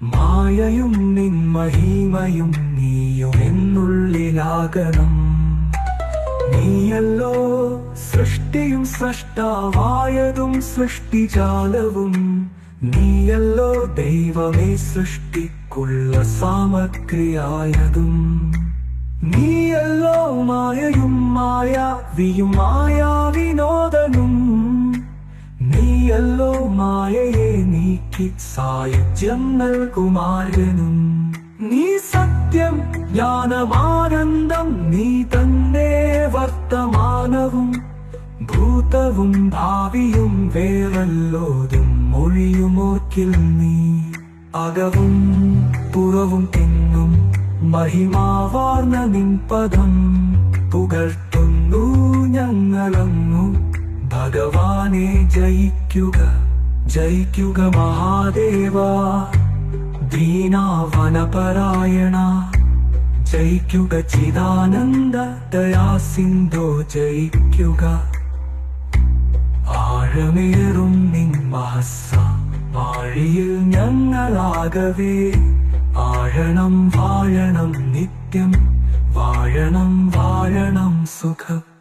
മായയും നിൻ മഹിമയും നീയും എന്നുള്ളിലാകണം. നീയല്ലോ സൃഷ്ടിയും സൃഷ്ടാവായതും സൃഷ്ടിജാലവും. നീയല്ലോ ദൈവമേ സൃഷ്ടിക്കുള്ള സാമഗ്രിയായതും. നീയല്ലോ മായയും മായാവിയും മായാവിനോദനും. നീയല്ലോ മായയെ നീക്കി സായുജ്യം നൽകുമാരനും. നീ സത്യം ജ്ഞാനമാനന്ദം. നീ തന്നെ വർത്തമാനവും ഭൂതവും ഭാവിയും വേറല്ലോതും മൊഴിയുമോർക്കിൽ നീ. അകവും പുറവും എങ്ങും മഹിമാവാർന്ന നിൻ പദം പുകഴ്ത്തുന്നു ഞങ്ങളങ്ങു. ഭഗവാനെ ജയിക്കുക ജയിക്കുക മഹാദേവ. ദീനാവനപരായണ ജയിക്കുക. ചിദാനന്ദ ദയാസിന്ധോ ജയിക്കുക. ആഴമേറും നിൻ മഹസ്സ വാഴിയിൽ ഞങ്ങളാകവേ. ആഴണം വാഴണം നിത്യം വാഴണം വാഴണം സുഖം.